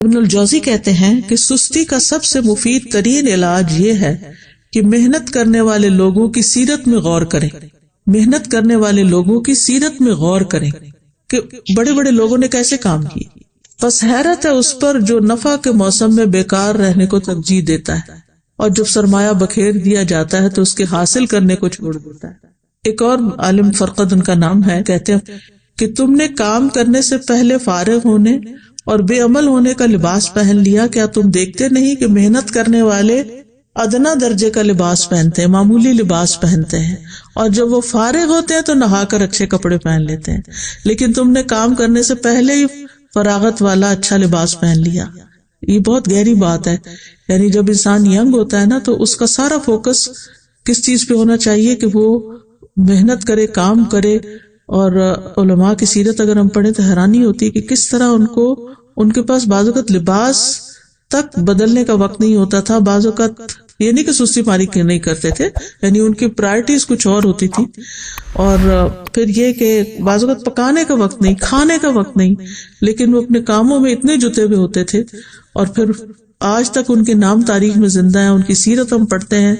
ابن الجوزی کہتے ہیں کہ سستی کا سب سے مفید ترین علاج یہ ہے کہ محنت کرنے والے لوگوں کی سیرت میں غور کریں، محنت کرنے والے لوگوں کی سیرت میں غور کریں کہ بڑے بڑے لوگوں نے کیسے کام کیے. بس حیرت ہے اس پر جو نفع کے موسم میں بیکار رہنے کو ترجیح دیتا ہے اور جب سرمایہ بکھیر دیا جاتا ہے تو اس کے حاصل کرنے کو چھوڑ دیتا ہے. ایک اور عالم فرقد ان کا نام ہے، کہتے ہیں کہ تم نے کام کرنے سے پہلے فارغ ہونے اور بے عمل ہونے کا لباس پہن لیا، کیا تم دیکھتے نہیں کہ محنت کرنے والے ادنا درجے کا لباس پہنتے ہیں، معمولی لباس پہنتے ہیں، اور جب وہ فارغ ہوتے ہیں تو نہا کر اچھے کپڑے پہن لیتے ہیں، لیکن تم نے کام کرنے سے پہلے ہی فراغت والا اچھا لباس پہن لیا. یہ بہت گہری بات ہے. یعنی جب انسان ینگ ہوتا ہے نا تو اس کا سارا فوکس کس چیز پہ ہونا چاہیے کہ وہ محنت کرے، کام کرے. اور علماء کی سیرت اگر ہم پڑھیں تو حیرانی ہوتی ہے کہ کس طرح ان کے پاس بعض اوقات لباس تک بدلنے کا وقت نہیں ہوتا تھا. بعض اوقات یہ نہیں کہ سستی پاری نہیں کرتے تھے، یعنی ان کی پرائرٹیز کچھ اور ہوتی تھی. اور پھر یہ کہ بعض اوقات پکانے کا وقت نہیں، کھانے کا وقت نہیں، لیکن وہ اپنے کاموں میں اتنے جتے ہوئے ہوتے تھے. اور پھر آج تک ان کے نام تاریخ میں زندہ ہیں، ان کی سیرت ہم پڑھتے ہیں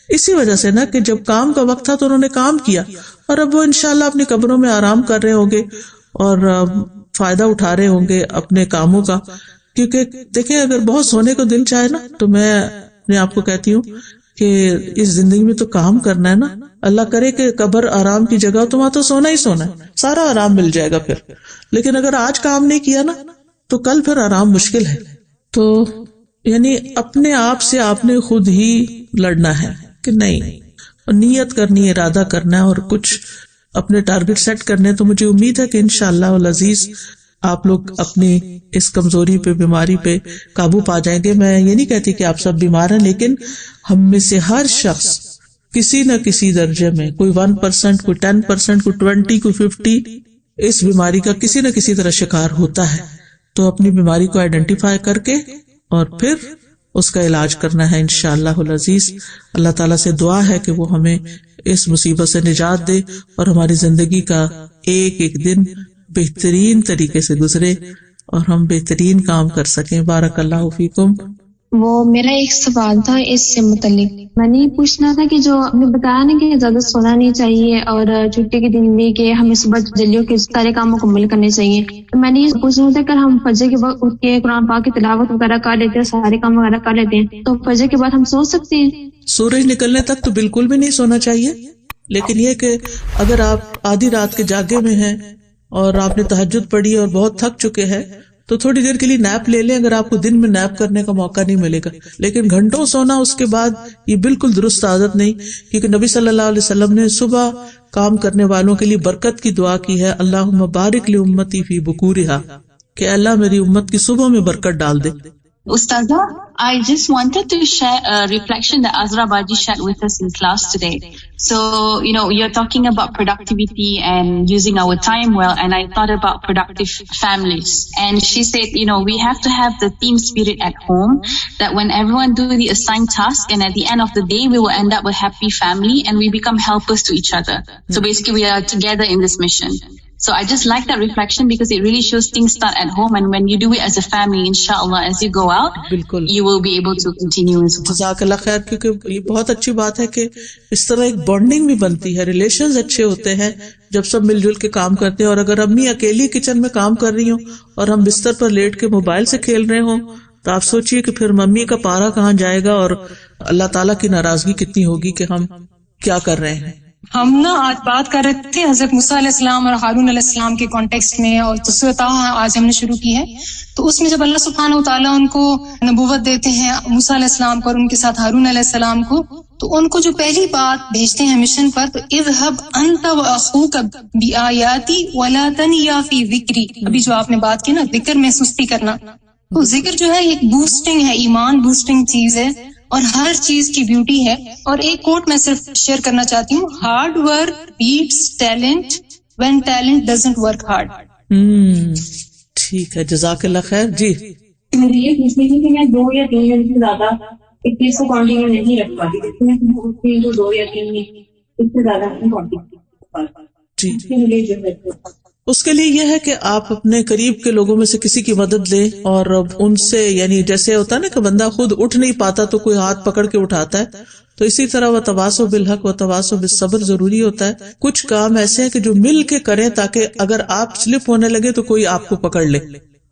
اسی وجہ سے نا کہ جب کام کا وقت تھا تو انہوں نے کام کیا، اور اب وہ انشاءاللہ اپنی قبروں میں آرام کر رہے ہوں گے اور فائدہ اٹھا رہے ہوں گے اپنے کاموں کا. کیونکہ دیکھیں اگر بہت سونے کو دل چاہے نا تو میں اپنے آپ کو کہتی ہوں کہ اس زندگی میں تو کام کرنا ہے نا. اللہ کرے کہ قبر آرام کی جگہ تو وہاں تو سونا ہی سونا ہے، سارا آرام مل جائے گا پھر. لیکن اگر آج کام نہیں کیا نا تو کل پھر آرام مشکل ہے. تو یعنی اپنے آپ سے آپ نے خود ہی لڑنا ہے کہ نہیں، نیت کرنی، ارادہ کرنا ہے اور کچھ اپنے ٹارگٹ سیٹ کرنے. تو مجھے امید ہے کہ انشاءاللہ العزیز آپ لوگ اپنی اس کمزوری پہ، بیماری پہ قابو پا جائیں گے. میں یہ نہیں کہتی کہ آپ سب بیمار ہیں، لیکن ہم میں سے ہر شخص کسی نہ کسی درجے میں، کوئی 1%، کوئی 10%، کوئی 20، کوئی 50 اس بیماری کا کسی نہ کسی طرح شکار ہوتا ہے. تو اپنی بیماری کو آئیڈینٹیفائی کر کے اور پھر اس کا علاج کرنا ہے انشاءاللہ العزیز. اللہ تعالیٰ سے دعا ہے کہ وہ ہمیں اس مصیبت سے نجات دے اور ہماری زندگی کا ایک ایک دن بہترین طریقے سے گزرے اور ہم بہترین کام کر سکیں. بارک اللہ فیکم. وہ میرا ایک سوال تھا اس سے متعلق، میں نے یہ پوچھنا تھا کہ جو آپ نے بتایا نا کہ زیادہ سونا نہیں چاہیے اور چھٹی کے دن بھی کہ ہمیں صبح جلدی کے سارے کام مکمل کرنے چاہیے، تو میں نے یہ پوچھنا تھا کہ ہم فجر کے وقت اٹھ کے قرآن پاک کی تلاوت وغیرہ کر لیتے ہیں، سارے کام وغیرہ کر لیتے ہیں، تو فجر کے بعد ہم سو سکتے ہیں؟ سورج نکلنے تک تو بالکل بھی نہیں سونا چاہیے، لیکن یہ کہ اگر آپ آدھی رات کے جاگے میں ہیں اور آپ نے تہجد پڑھی اور بہت تھک چکے ہیں تو تھوڑی دیر کے لیے نیپ لے لیں اگر آپ کو دن میں نیپ کرنے کا موقع نہیں ملے گا. لیکن گھنٹوں سونا اس کے بعد یہ بالکل درست عادت نہیں، کیونکہ نبی صلی اللہ علیہ وسلم نے صبح کام کرنے والوں کے لیے برکت کی دعا کی ہے، اللہم بارک لامتی فی بکورہا، کہ اللہ میری امت کی صبح میں برکت ڈال دے. Ustaza, I just wanted to share a reflection that Azra Baji shared with us in class today. So, you're talking about productivity and using our time well, and I thought about productive families. And she said, we have to have the team spirit at home, that when everyone do the assigned task, and at the end of the day, we will end up a happy family, and we become helpers to each other. So basically, we are together in this mission. So I just like that reflection because it really shows things start at home, and when you do it as a family, inshallah, as you go out, you will be able to continue as well. جزاک اللہ خیر. کیونکہ یہ بہت اچھی بات ہے کہ اس طرح ایک بانڈنگ بھی بنتی ہے، ریلیشنز اچھے ہوتے ہیں جب سب مل جل کے کام کرتے ہیں. اور اگر امی اکیلی کچن میں کام کر رہی ہوں اور ہم بستر پر لیٹ کے موبائل سے کھیل رہے ہوں تو آپ سوچئے کہ پھر ممی کا پارا کہاں جائے گا اور اللہ تعالیٰ کی ناراضگی کتنی ہوگی کہ ہم کیا کر رہے ہیں. ہم آج بات کر رہے تھے حضرت موسیٰ علیہ السلام اور ہارون علیہ السلام کے کانٹیکسٹ میں، اور سورۃ طٰہٰ آج ہم نے شروع کی ہے. تو اس میں جب اللہ سبحانہ وتعالیٰ ان کو نبوت دیتے ہیں، موسیٰ علیہ السلام کو اور ان کے ساتھ ہارون علیہ السلام کو، تو ان کو جو پہلی بات بھیجتے ہیں مشن پر، تو اذهب انت واخوک بآیاتی ولا تنیا فی ذکری. ابھی جو آپ نے بات کی نا ذکر میں سستی کرنا، تو ذکر جو ہے ایک بوسٹنگ ہے، ایمان بوسٹنگ چیز ہے اور ہر چیز کی بیوٹی ہے. اور ایک کوٹ میں صرف شیئر کرنا چاہتی ہوں، hard work beats talent when talent doesn't work hard. ٹھیک ہے، جزاک اللہ خیر. جی مجھے یہ پوچھنی تھی کہ میں 2 یا 3 دن سے زیادہ ایک چیز کو کنٹینیو نہیں رکھ پاتی، جس میں 2 یا 3 اس سے زیادہ نہیں کنٹینیو کر پاتی. اس کے لیے یہ ہے کہ آپ اپنے قریب کے لوگوں میں سے کسی کی مدد لیں اور ان سے، یعنی جیسے ہوتا ہے نا کہ بندہ خود اٹھ نہیں پاتا تو کوئی ہاتھ پکڑ کے اٹھاتا ہے، تو اسی طرح وتواصوا بالحق وتواصوا بالصبر ضروری ہوتا ہے. کچھ کام ایسے ہیں کہ جو مل کے کریں تاکہ اگر آپ سلپ ہونے لگے تو کوئی آپ کو پکڑ لے.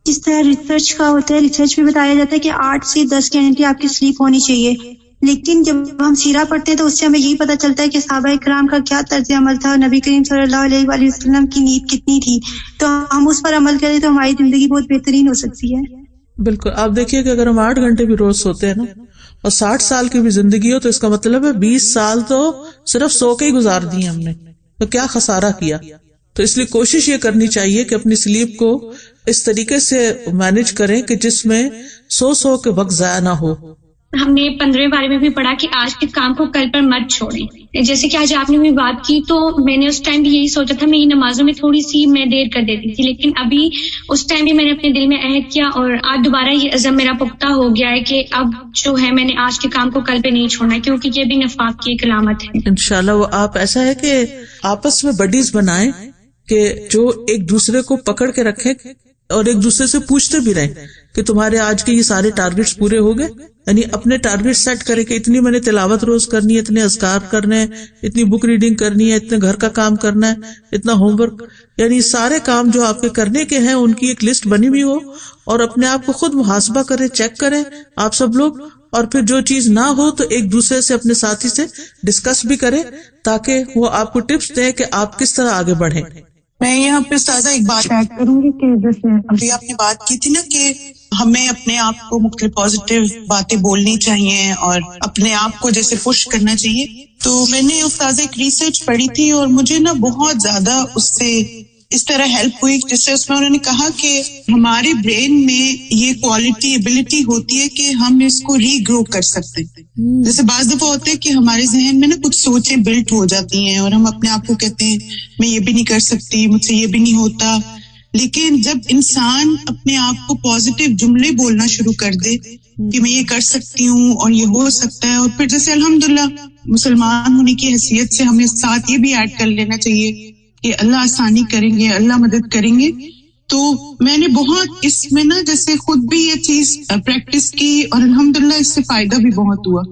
جس طرح ریسرچ کا ہوتا ہے، ریسرچ میں بتایا جاتا ہے کہ 8 سے 10 گھنٹے آپ کی سلیپ ہونی چاہیے، لیکن جب ہم سیرہ پڑھتے ہیں تو اس سے ہمیں یہی پتہ چلتا ہے کہ صحابہ کرام کا کیا طرز عمل تھا، نبی کریم صلی اللہ علیہ وآلہ وسلم کی نیند کتنی تھی. تو ہم اس پر عمل کریں تو ہماری زندگی بہت بہترین ہو سکتی ہے. بالکل. آپ دیکھیے کہ اگر ہم 8 گھنٹے بھی روز سوتے ہیں نا اور 60 سال کی بھی زندگی ہو تو اس کا مطلب ہے 20 سال تو صرف سو کے ہی گزار دیے ہم نے، تو کیا خسارہ کیا. تو اس لیے کوشش یہ کرنی چاہیے کہ اپنی سلیپ کو اس طریقے سے مینج کریں کہ جس میں سو کے وقت ضائع نہ ہو. ہم نے 15ویں بارے میں بھی پڑھا کہ آج کے کام کو کل پر مت چھوڑیں. جیسے کہ آج آپ نے بھی بات کی تو میں نے اس ٹائم بھی یہی سوچا تھا، میری نمازوں میں تھوڑی سی میں دیر کر دیتی تھی، لیکن ابھی اس ٹائم بھی میں نے اپنے دل میں عہد کیا اور آج دوبارہ یہ عزم میرا پختہ ہو گیا ہے کہ اب جو ہے میں نے آج کے کام کو کل پہ نہیں چھوڑنا، کیونکہ یہ بھی نفاق کی ایک علامت ہے. انشاءاللہ وہ آپ ایسا ہے کہ آپس میں بڈیز بنائیں کہ جو ایک دوسرے کو پکڑ کے رکھے اور ایک دوسرے سے پوچھتے بھی رہیں کہ تمہارے آج کے یہ سارے ٹارگٹس پورے ہو گئے. یعنی اپنے ٹارگٹ سیٹ کرے کہ اتنی میں نے تلاوت روز کرنی ہے، اتنے اذکار کرنے ہیں، اتنی بک ریڈنگ کرنی ہے، اتنے گھر کا کام کرنا ہے، اتنا ہوم ورک، یعنی سارے کام جو آپ کے کرنے کے ہیں ان کی ایک لسٹ بنی ہوئی ہو، اور اپنے آپ کو خود محاسبہ کریں، چیک کریں آپ سب لوگ. اور پھر جو چیز نہ ہو تو ایک دوسرے سے اپنے ساتھی سے ڈسکس بھی کریں تاکہ وہ آپ کو ٹپس دیں کہ آپ کس طرح آگے بڑھیں. میں یہاں پہ استاذہ ایک بات ایڈ کروں گی کہ جیسے ابھی آپ نے بات کی تھی نا کہ ہمیں اپنے آپ کو مختلف پازیٹیو باتیں بولنی چاہیے اور اپنے آپ کو جیسے پش کرنا چاہیے. تو میں نے استاذہ ایک ریسرچ پڑھی تھی اور مجھے نا بہت زیادہ اس سے اس طرح ہیلپ ہوئی، جس سے اس میں انہوں نے کہا کہ ہمارے برین میں یہ کوالٹی ایبلٹی ہوتی ہے کہ ہم اس کو ری گرو کر سکتے ہیں. جیسے بعض دفعہ ہوتا ہے کہ ہمارے ذہن میں نا کچھ سوچیں بلٹ ہو جاتی ہیں اور ہم اپنے آپ کو کہتے ہیں میں یہ بھی نہیں کر سکتی، مجھ سے یہ بھی نہیں ہوتا. لیکن جب انسان اپنے آپ کو پازیٹیو جملے بولنا شروع کر دے کہ میں یہ کر سکتی ہوں اور یہ ہو سکتا ہے، اور پھر جیسے الحمدللہ مسلمان ہونے کی حیثیت سے ہمیں ساتھ یہ بھی ایڈ کر لینا چاہیے کہ اللہ آسانی کریں گے، اللہ مدد کریں گے. تو میں نے بہت اس میں نا جیسے خود بھی یہ چیز پریکٹس کی اور الحمدللہ اس سے فائدہ بھی بہت ہوا.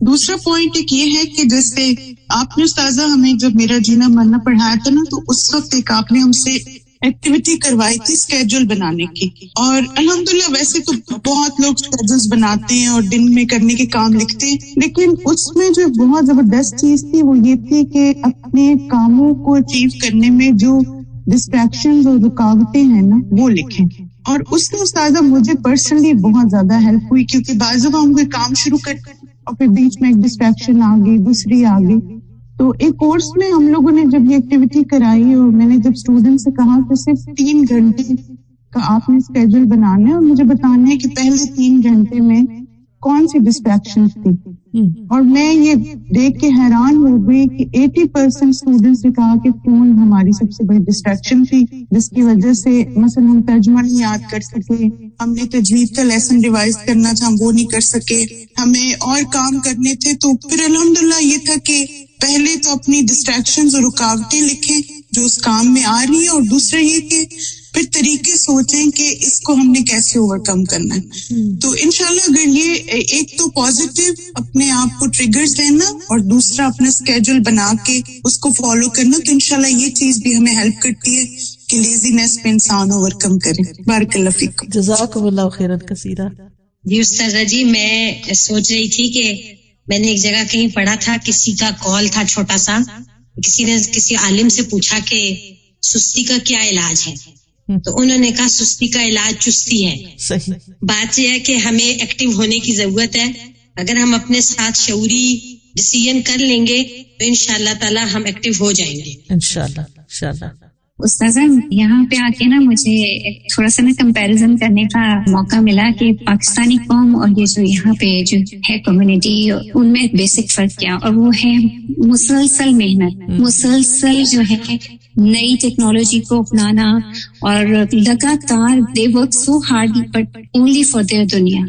دوسرا پوائنٹ ایک یہ ہے کہ جیسے آپ نے استاذہ ہمیں جب میرا جینا مرنا پڑھایا تھا نا تو اس وقت ایک آپ نے ہم سے ایکٹیویٹی کروائی تھی اسکیڈول بنانے کی، اور الحمدللہ ویسے تو بہت لوگ اسکیڈولز بناتے ہیں اور دن میں کرنے کے کام لکھتے ہیں، لیکن اس میں جو بہت زبردست چیز تھی وہ یہ تھی کہ اپنے کاموں کو اچیو کرنے میں جو ڈسٹریکشنز اور رکاوٹیں ہیں نا وہ لکھیں. اور اس سے استاذہ مجھے پرسنلی بہت زیادہ ہیلپ ہوئی، کیونکہ بعض دفعہ ہم کوئی کام شروع کرتے ہیں اور پھر بیچ میں ایک ڈسٹریکشن آ گئی، دوسری آ گئی. تو ایک کورس میں ہم لوگوں نے جب یہ ایکٹیویٹی کرائی اور میں نے جب اسٹوڈنٹ سے کہا کہ صرف 3 گھنٹے کا آپ نے اسکیڈول بنانا ہے اور مجھے بتانا ہے کہ پہلے 3 گھنٹے میں کون سی ڈسٹریکشن تھی، اور میں یہ دیکھ کے حیران ہو گئی کہ 80% اسٹوڈنٹس نے کہا کہ فون ہماری سب سے بڑی ڈسٹریکشن تھی، جس کی وجہ سے مثلا ہم ترجمہ نہیں یاد کر سکے، ہم نے تجوید کا لیسن ریوائز کرنا تھا ہم وہ نہیں کر سکے، ہمیں اور کام کرنے تھے. تو پھر الحمدللہ یہ تھا کہ پہلے تو اپنی ڈسٹریکشنز اور رکاوٹیں لکھیں جو اس کام میں آ رہی ہیں، اور دوسرا یہ کہ پھر طریقے سوچیں کہ اس کو ہم نے کیسے اوور کم کرنا ہے. تو انشاءاللہ اگر یہ ایک تو پازیٹیو اپنے آپ کو ٹریگرز دینا اور دوسرا اپنا اسکیڈول بنا کے اس کو فالو کرنا، تو انشاءاللہ یہ چیز بھی ہمیں ہیلپ کرتی ہے کہ لیزینس پہ انسان اوور کم کرے. بارک اللہ فیکم. جزاکم اللہ خیرا کثیرا. جی استاذہ جی، میں سوچ رہی تھی کہ میں نے ایک جگہ کہیں پڑھا تھا، کسی کا کال تھا چھوٹا سا، کسی نے کسی عالم سے پوچھا کہ سستی کا کیا علاج ہے، تو انہوں نے کہا سستی کا علاج چستی ہے. صحیح. بات یہ ہے کہ ہمیں ایکٹیو ہونے کی ضرورت ہے. اگر ہم اپنے ساتھ شعوری ڈیسیژن کر لیں گے تو انشاءاللہ تعالی ہم ایکٹیو ہو جائیں گے انشاءاللہ. استاذہ یہاں پہ آ کے نا مجھے تھوڑا سا کمپیریزن کرنے کا موقع ملا کہ پاکستانی قوم اور یہ جو یہاں پہ جو ہے کمیونٹی، ان میں بیسک فرق کیا، اور وہ ہے مسلسل محنت، مسلسل جو ہے نئی ٹیکنالوجی کو اپنانا، اور لگاتار they work so hard but only for their دنیا.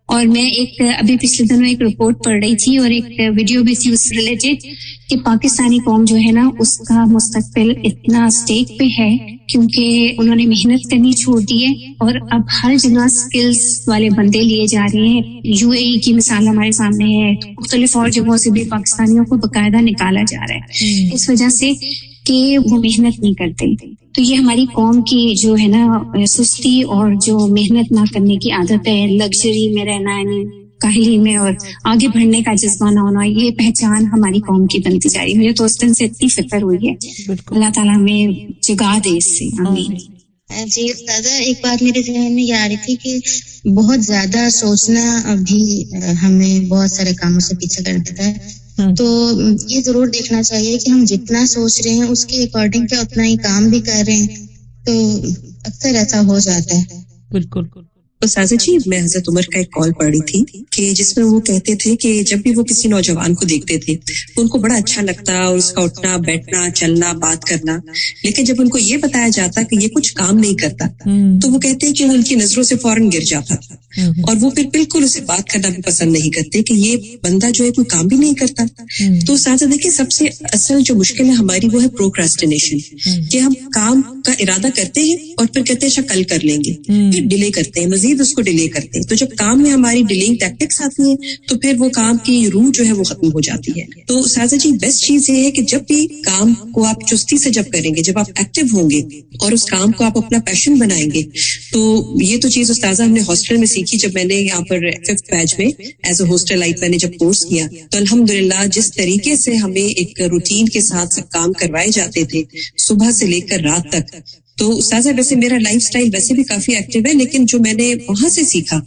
اور میں ایک ابھی پچھلے دنوں ایک رپورٹ پڑھ رہی تھی اور ایک ویڈیو بھی تھی اس سے ریلیٹڈ کہ پاکستانی قوم جو ہے نا اس کا مستقبل اتنا سٹیک پہ ہے کیونکہ انہوں نے محنت کرنی چھوڑ دی ہے اور اب ہر جگہ سکلز والے بندے لیے جا رہے ہیں. یو اے ای کی مثال ہمارے سامنے ہے, مختلف اور جگہوں سے بھی پاکستانیوں کو باقاعدہ نکالا جا رہا ہے اس وجہ سے کہ وہ محنت نہیں کرتے. تو یہ ہماری قوم کی جو ہے نا سستی اور جو محنت نہ کرنے کی عادت ہے, لگژری میں رہنا, یعنی کاہلی میں اور آگے بڑھنے کا جذبہ نہ ہونا, یہ پہچان ہماری قوم کی بنتی جا رہی ہے. مجھے تو اس دن سے اتنی فکر ہوئی ہے, اللہ تعالیٰ ہمیں جگا دے اس سے, آمین. جی استاذہ, ایک بات میرے ذہن میں یہ آ رہی تھی کہ بہت زیادہ سوچنا بھی ہمیں بہت سارے کاموں سے پیچھے کر دیتا ہے. تو یہ ضرور دیکھنا چاہیے کہ ہم جتنا سوچ رہے ہیں اس کے اکارڈنگ کیا اتنا ہی کام بھی کر رہے ہیں, تو اکثر ایسا ہو جاتا ہے. بالکل. استاذہ جی, میں حضرت عمر کا ایک کال پڑھی تھی کہ جس میں وہ کہتے تھے کہ جب بھی وہ کسی نوجوان کو دیکھتے تھے تو ان کو بڑا اچھا لگتا اور اس کا اٹھنا بیٹھنا چلنا بات کرنا, لیکن جب ان کو یہ بتایا جاتا کہ یہ کچھ کام نہیں کرتا تو وہ کہتے ہیں کہ ان کی نظروں سے فوراً گر جاتا تھا اور وہ پھر بالکل اسے بات کرنا بھی پسند نہیں کرتے کہ یہ بندہ جو ہے کوئی کام بھی نہیں کرتا. تو استاذہ دیکھیں, سب سے اصل جو مشکل ہے ہماری وہ ہے پروکراسٹینیشن, کہ ہم کام کا ارادہ کرتے ہیں اور پھر کہتے ہیں اچھا کل کر لیں گے, پھر ڈیلے کرتے ہیں, مزید اس کو ڈیلے کرتے ہیں. تو جب کام میں ہماری ڈیلنگ ٹیکٹکس آتی ہیں تو پھر وہ کام کی روح جو ہے وہ ختم ہو جاتی ہے. تو استاذہ جی, بیسٹ چیز یہ ہے کہ جب بھی کام کو آپ چستی سے جب کریں گے, جب آپ ایکٹیو ہوں گے اور اس کام کو آپ اپنا پیشن بنائیں گے, تو یہ تو چیز استاذہ ہم نے ہاسٹل میں سیکھی. جب میں نے یہاں پر 5th بیچ میں ایز اے ہاسٹل لائٹ میں نے جب کورس کیا تو الحمدللہ جس طریقے سے ہمیں ایک روٹین کے ساتھ سب کام کروائے جاتے تھے صبح سے لے کر رات تک, تو استاذہ ویسے میرا لائف سٹائل ویسے بھی کافی ایکٹیو ہے, لیکن جو میں نے وہاں سے سیکھا,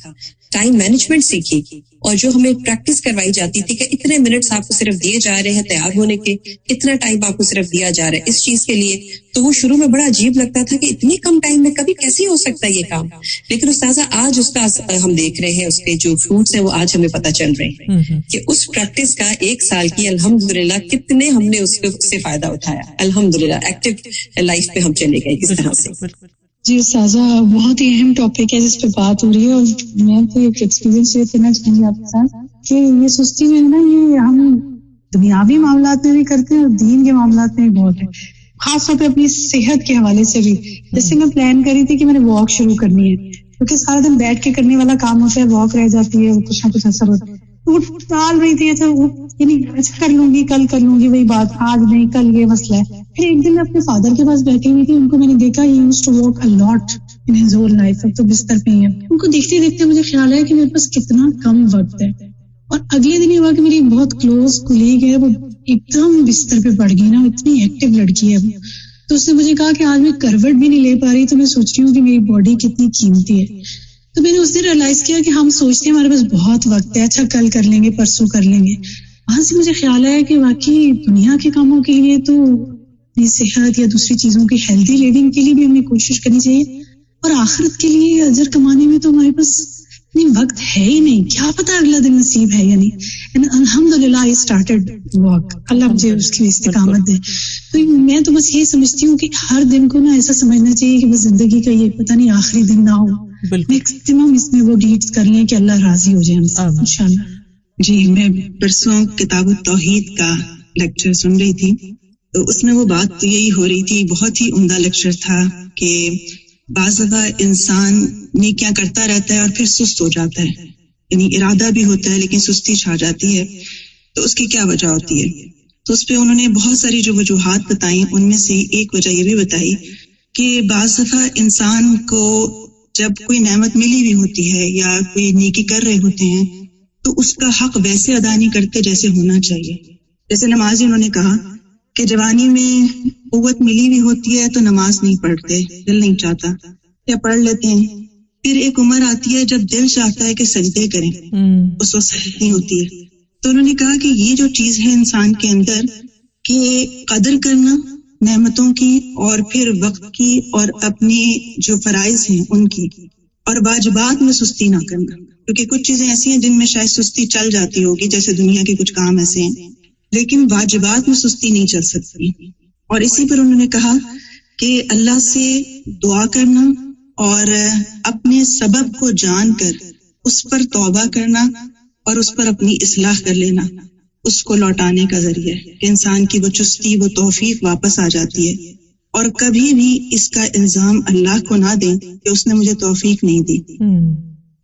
ٹائم مینجمنٹ سیکھی, اور جو ہمیں پریکٹس کروائی جاتی تھی کہ اتنے منٹس آپ کو صرف دیے جا رہے ہیں تیار ہونے کے, اتنا ٹائم آپ کو صرف دیا جا رہا ہے اس چیز کے لیے, تو وہ شروع میں بڑا عجیب لگتا تھا کہ اتنی کم ٹائم میں کبھی کیسے ہو سکتا ہے یہ کام. لیکن استاذہ آج اس کا ہم دیکھ رہے ہیں, اس کے جو فروٹس ہیں وہ آج ہمیں پتہ چل رہے ہیں کہ اس پریکٹس کا 1 سال کی الحمدللہ کتنے ہم نے اس سے فائدہ اٹھایا. الحمدللہ ایکٹیو لائف پہ ہم چلے گئے کس طرح سے. جی استاذہ, بہت ہی اہم ٹاپک ہے جس پہ بات ہو رہی ہے, اور میں تو ایک ایکسپیرینس شیئر کرنا چاہوں گی آپ کے ساتھ کہ یہ سستی میں ہے نا, یہ ہم دنیاوی معاملات میں بھی کرتے ہیں اور دین کے معاملات میں بھی بہت ہے, خاص طور پہ اپنی صحت کے حوالے سے بھی. جیسے میں پلان کری تھی کہ میں نے واک شروع کرنی ہے, کیونکہ سارا دن بیٹھ کے کرنے والا کام ہوتا ہے, واک رہ جاتی ہے, کچھ نہ کچھ اثر ہوتا ہے. وہ ٹال رہی تھی, اچھا کر لوں گی, کل کر لوں گی, وہی بات, آج نہیں کل یہ مسئلہ ہے. پھر ایک دن میں اپنے فادر کے پاس بیٹھی ہوئی تھی, ان کو میں نے دیکھا he used to walk a lot in his whole life, اب تو بستر پہ ہی ہے. ان کو دیکھتے دیکھتے مجھے خیال ہے کہ میرے پاس کتنا کم وقت ہے, اور اگلے دن یہ ہوا کہ میری ایک بہت کلوز کولیگ ہے, وہ ایک دم بستر پہ پڑ گئی نا, اتنی ایکٹیو لڑکی ہے وہ, تو اس نے مجھے کہا کہ آج میں کروٹ بھی نہیں لے پا رہی, تو میں سوچ رہی ہوں کہ میری باڈی کتنی قیمتی ہے. تو میں نے اس دن ریئلائز کیا کہ ہم سوچتے ہیں ہمارے پاس بہت وقت ہے, اچھا کل کر لیں گے, پرسوں کر لیں گے. وہاں سے مجھے خیال آیا کہ واقعی دنیا کے کاموں کے لیے تو اپنی صحت یا دوسری چیزوں کی ہیلدی لیونگ کے لیے بھی ہمیں کوشش کرنی چاہیے, اور آخرت کے لیے اجر کمانے میں تو ہمارے پاس وقت ہے ہی نہیں, کیا پتا اگلا دن نصیب ہے یا نہیں. الحمدللہ I started walk, اللہ مجھے اس کی استقامت دے. تو میں تو بس یہ سمجھتی ہوں کہ ہر دن کو نا ایسا سمجھنا چاہیے کہ بس زندگی کا یہ پتہ نہیں آخری دن نہ ہو, میکسیمم اس میں وہ ڈیڈز کر لیں کہ اللہ راضی ہو جائے ہم سے انشاءاللہ. جی, میں پرسوں کتاب التوحید کا لیکچر سن رہی تھی, تو اس میں وہ بات تو یہی ہو رہی تھی, بہت ہی عمدہ لیکچر تھا کہ بعض دفعہ انسان نیکیاں کرتا رہتا ہے اور پھر سست ہو جاتا ہے, یعنی ارادہ بھی ہوتا ہے لیکن سستی چھا جاتی ہے, تو اس کی کیا وجہ ہوتی ہے. تو اس پہ انہوں نے بہت ساری جو وجوہات بتائیں, ان میں سے ایک وجہ یہ بھی بتائی کہ بعض دفعہ انسان کو جب کوئی نعمت ملی ہوئی ہوتی ہے یا کوئی نیکی کر رہے ہوتے ہیں تو اس کا حق ویسے ادا نہیں کرتے جیسے ہونا چاہیے. جیسے نماز, انہوں نے کہا کہ جوانی میں قوت ملی ہوئی ہوتی ہے تو نماز نہیں پڑھتے, دل نہیں چاہتا, یا پڑھ لیتے ہیں. پھر ایک عمر آتی ہے جب دل چاہتا ہے کہ سجدے کریں, اس وقت صحت نہیں ہوتی ہے. تو انہوں نے کہا کہ یہ جو چیز ہے انسان کے اندر کہ قدر کرنا نعمتوں کی, اور پھر وقت کی, اور اپنے جو فرائض ہیں ان کی, اور واجبات میں سستی نہ کرنا, کیونکہ کچھ چیزیں ایسی ہیں جن میں شاید سستی چل جاتی ہوگی, جیسے دنیا کے کچھ کام ایسے ہیں, لیکن واجبات میں سستی نہیں چل سکتی. اور اسی پر انہوں نے کہا کہ اللہ سے دعا کرنا اور اپنے سبب کو جان کر اس پر توبہ کرنا اور اس پر اپنی اصلاح کر لینا اس کو لوٹانے کا ذریعہ ہے کہ انسان کی وہ چستی وہ توفیق واپس آ جاتی ہے. اور کبھی بھی اس کا الزام اللہ کو نہ دیں کہ اس نے مجھے توفیق نہیں دی،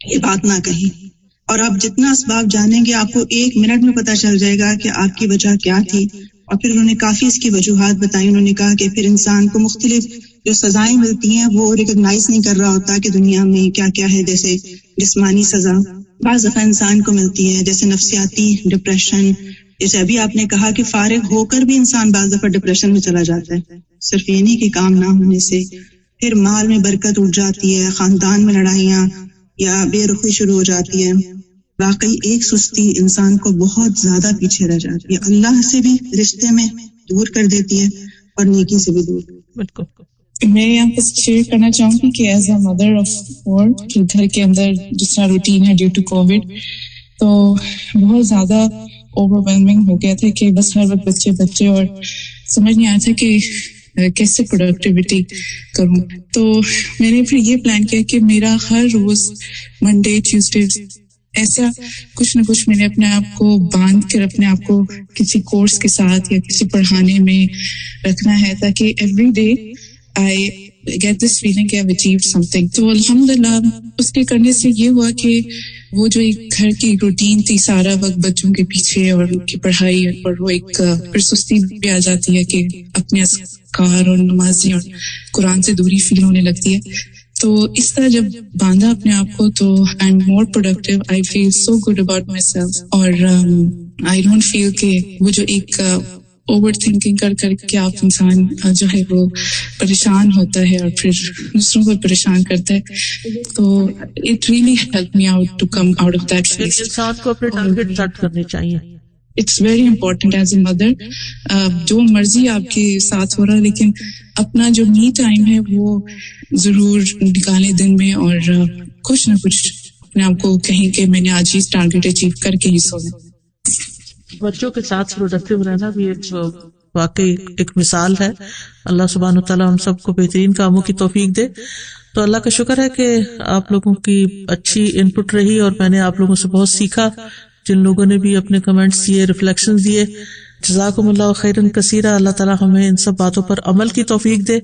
یہ بات نہ کہیں. اور آپ جتنا اسباب جانیں گے آپ کو 1 منٹ میں پتہ چل جائے گا کہ آپ کی وجہ کیا تھی. اور پھر انہوں نے کافی اس کی وجوہات بتائی. انہوں نے کہا کہ پھر انسان کو مختلف جو سزائیں ملتی ہیں وہ ریکگنائز نہیں کر رہا ہوتا کہ دنیا میں کیا کیا ہے. جیسے جسمانی سزا بعض دفعہ انسان کو ملتی ہے، جیسے نفسیاتی ڈپریشن. جیسے ابھی آپ نے کہا کہ فارغ ہو کر بھی انسان بعض دفعہ ڈپریشن میں چلا جاتا ہے، صرف یہ نہیں کہ کام نہ ہونے سے. پھر مال میں برکت اٹھ جاتی ہے، خاندان میں لڑائیاں یا بے رخی شروع ہو جاتی ہے. واقعی ایک سستی انسان کو بہت زیادہ پیچھے رہ جاتی ہے، اللہ سے بھی رشتے میں دور کر دیتی ہے اور نیکی سے بھی دور. بالکل. میں یہاں پر شیئر کرنا چاہوں گی کہ ایز اے مدر آف 4 کہ گھر کے اندر جس طرح روٹین ہے ڈیو ٹو کووڈ تو بہت زیادہ اوور ویلمنگ ہو گیا تھا کہ بس ہر وقت بچے اور سمجھ نہیں آیا تھا کہ کیسے پروڈکٹیوٹی کروں. تو میں نے پھر یہ پلان کیا کہ میرا ہر روز منڈے ٹیوزڈے ایسا کچھ نہ کچھ میں نے اپنے آپ کو باندھ کر اپنے آپ کو کسی کورس کے ساتھ یا کسی پڑھانے میں رکھنا ہے تاکہ every day I get this feeling کہ I've achieved something. تو الحمدللہ اس کے کرنے سے یہ ہوا کہ وہ جو ایک گھر کی روٹین تھی سارا وقت بچوں کے پیچھے اور ان کی پڑھائی اور وہ ایک پھر سستی بھی آ جاتی ہے کہ اپنے اذکار اور نمازیں اور قرآن سے دوری فیل ہونے لگتی ہے. تو اس طرح جب باندھا اپنے آپ کو تو I am more productive. I feel so good about myself اور آئی ڈونٹ فیل کہ وہ جو ایک اوور تھنکنگ کر کے آپ انسان جو ہے وہ پریشان ہوتا ہے اور پھر دوسروں کو پریشان کرتا ہے. تو it really help me out to come out of that phase. انسان کو اپنے ٹارگیٹ سیٹ کرنے چاہیے. It's very important as a mother. جو مرضی آپ کے ساتھ ہو رہا لیکن اپنا جو می ٹائم ہے وہ ضرور نکالیں دن میں اور کچھ نہ کچھ اپنے آپ کو کہیں کہ میں نے آج ہی ٹارگیٹ اچیو کر کے ہی سونا. بچوں کے ساتھ پروڈکٹیو رہنا بھی ایک واقعی ایک مثال ہے. اللہ سبحانہ وتعالیٰ ہم سب کو بہترین کاموں کی توفیق دے. تو اللہ کا شکر ہے کہ آپ لوگوں کی اچھی ان پٹ رہی اور میں نے آپ لوگوں سے بہت سیکھا. جن لوگوں نے بھی اپنے کمنٹس دیے، ریفلیکشن دیے، جزاکم اللہ خیرن کثیرہ. اللہ تعالیٰ ہمیں ان سب باتوں پر عمل کی توفیق دے.